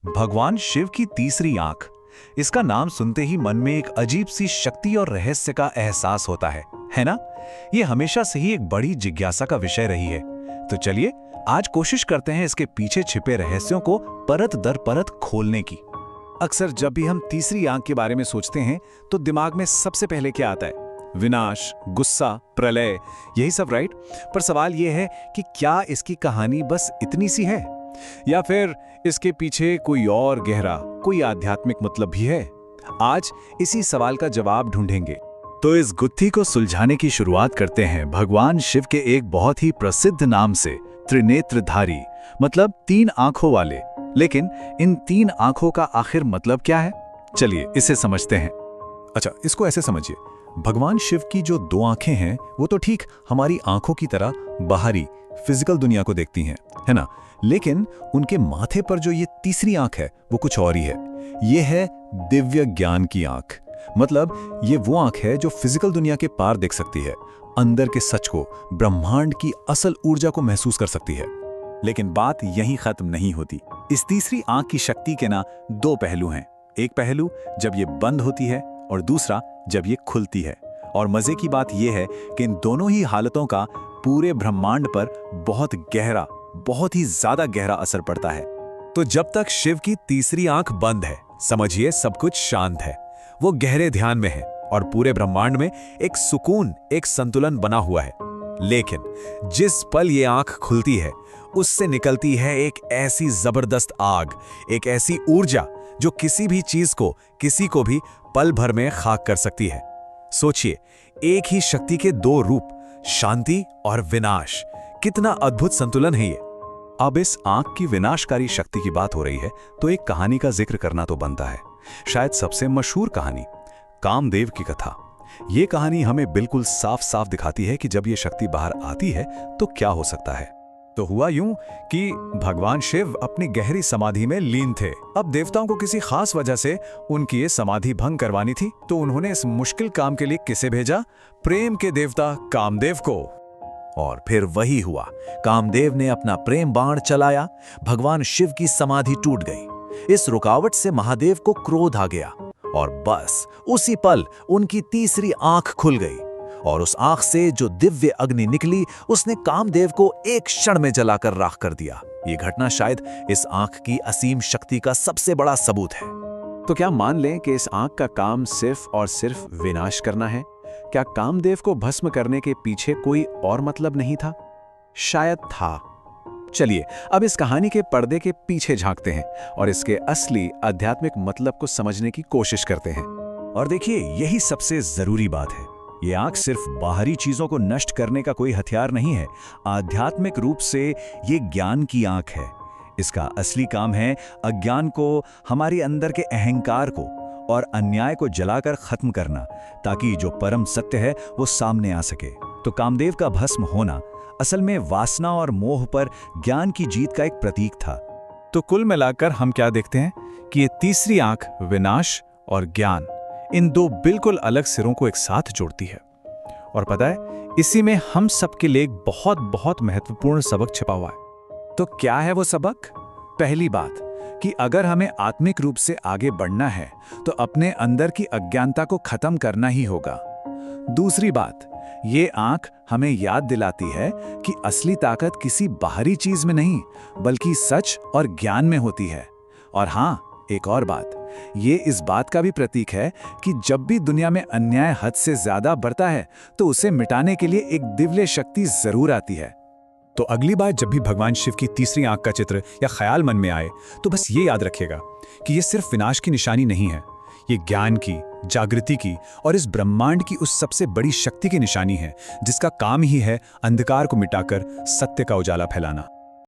भगवान शिव की तीसरी आंख। इसका नाम सुनते ही मन में एक अजीब सी शक्ति और रहस्य का एहसास होता है ना? ये हमेशा से ही एक बड़ी जिज्ञासा का विषय रही है। तो चलिए आज कोशिश करते हैं इसके पीछे छिपे रहस्यों को परत दर परत खोलने की। अक्सर जब भी हम तीसरी आंख के बारे में सोचते हैं तो दिमाग में सबसे पहले क्या आता है? विनाश, गुस्सा, प्रलय, यही सब, राइट? पर सवाल यह है कि क्या इसकी कहानी बस इतनी सी है या फिर इसके पीछे कोई और गहरा, कोई आध्यात्मिक मतलब भी है? आज इसी सवाल का जवाब ढूंढेंगे। तो इस गुत्थी को सुलझाने की शुरुआत करते हैं भगवान शिव के एक बहुत ही प्रसिद्ध नाम से, त्रिनेत्रधारी, मतलब तीन आंखों वाले। लेकिन इन तीन आंखों का आखिर मतलब क्या है? चलिए इसे समझते हैं। अच्छा, इसको ऐसे समझिए, भगवान शिव की जो दो आंखें हैं वो तो ठीक हमारी आंखों की तरह बाहरी फिजिकल दुनिया को देखती हैं, है ना? लेकिन उनके माथे पर जो ये तीसरी आंख है वो कुछ और ही है। ये है दिव्य ज्ञान की आंख। मतलब ये वो आंख है जो फिजिकल दुनिया के पार देख सकती है, अंदर के सच को, ब्रह्मांड की असल ऊर्जा को महसूस कर सकती है। लेकिन बात यहीं खत्म नहीं होती। इस तीसरी आंख की शक्ति के ना दो पहलू हैं। एक पहलू जब ये बंद होती है और दूसरा जब ये खुलती है। और मजे की बात यह है कि इन दोनों ही हालतों का पूरे ब्रह्मांड पर बहुत गहरा, बहुत ही ज्यादा गहरा असर पड़ता है। तो जब तक शिव की तीसरी आंख बंद है, समझिए सब कुछ शांत है, वो गहरे ध्यान में है और पूरे ब्रह्मांड में एक सुकून, एक संतुलन बना हुआ है। लेकिन जिस पल ये आंख खुलती है उससे निकलती है एक ऐसी जबरदस्त आग, एक ऐसी ऊर्जा जो किसी भी चीज को, किसी को भी पल भर में खाक कर सकती है। सोचिए, एक ही शक्ति के दो रूप, शांति और विनाश, कितना अद्भुत संतुलन है ये। अब इस आंख की विनाशकारी शक्ति की बात हो रही है तो एक कहानी का जिक्र करना तो बनता है। शायद सबसे मशहूर कहानी, कामदेव की कथा। ये कहानी हमें बिल्कुल साफ साफ दिखाती है कि जब ये शक्ति बाहर आती है तो क्या हो सकता है। तो हुआ यूं कि भगवान शिव अपनी गहरी समाधि में लीन थे। अब देवताओं को किसी खास वजह से उनकी ये समाधि भंग करवानी थी, तो उन्होंने इस मुश्किल काम के लिए किसे भेजा? प्रेम के देवता कामदेव को। और फिर वही हुआ, कामदेव ने अपना प्रेम बाण चलाया, भगवान शिव की समाधि टूट गई। इस रुकावट से महादेव को क्रोध आ गया और बस उसी पल उनकी तीसरी आंख खुल गई और उस आंख से जो दिव्य अग्नि निकली उसने कामदेव को एक क्षण में जलाकर राख कर दिया। ये घटना शायद इस आंख की असीम शक्ति का सबसे बड़ा सबूत है। तो क्या मान लें कि इस आंख का काम सिर्फ और सिर्फ विनाश करना है? क्या कामदेव को भस्म करने के पीछे कोई और मतलब नहीं था? शायद था। चलिए अब इस कहानी के पर्दे के पीछे झांकते हैं और इसके असली आध्यात्मिक मतलब को समझने की कोशिश करते हैं। और देखिए, यही सबसे जरूरी बात है। ये आंख सिर्फ बाहरी चीजों को नष्ट करने का कोई हथियार नहीं है। आध्यात्मिक रूप से ये ज्ञान की आंख है। इसका असली काम है अज्ञान को, हमारे अंदर के अहंकार को और अन्याय को जलाकर खत्म करना, ताकि जो परम सत्य है वो सामने आ सके। तो कामदेव का भस्म होना असल में वासना और मोह पर ज्ञान की जीत का एक प्रतीक था। तो कुल मिलाकर हम क्या देखते हैं कि ये तीसरी आंख विनाश और ज्ञान, इन दो बिल्कुल अलग सिरों को एक साथ जोड़ती है। और पता है, इसी में हम सबके लिए एक बहुत बहुत महत्वपूर्ण सबक छिपा हुआ है। तो क्या है वो सबक? पहली बात कि अगर हमें आत्मिक रूप से आगे बढ़ना है तो अपने अंदर की अज्ञानता को खत्म करना ही होगा। दूसरी बात, ये आंख हमें याद दिलाती है कि असली ताकत किसी बाहरी चीज में नहीं बल्कि सच और ज्ञान में होती है। और हाँ, एक और बात, ये इस बात का भी प्रतीक है कि जब भी दुनिया में अन्याय हद से ज्यादा बढ़ता है तो उसे मिटाने के लिए एक दिव्य शक्ति जरूर आती है। तो अगली बार जब भी भगवान शिव की तीसरी आंख का चित्र या ख्याल मन में आए तो बस ये याद रखिएगा कि ये सिर्फ विनाश की निशानी नहीं है, ये ज्ञान की, जागृति की और इस ब्रह्मांड की उस सबसे बड़ी शक्ति की निशानी है जिसका काम ही है अंधकार को मिटाकर सत्य का उजाला फैलाना।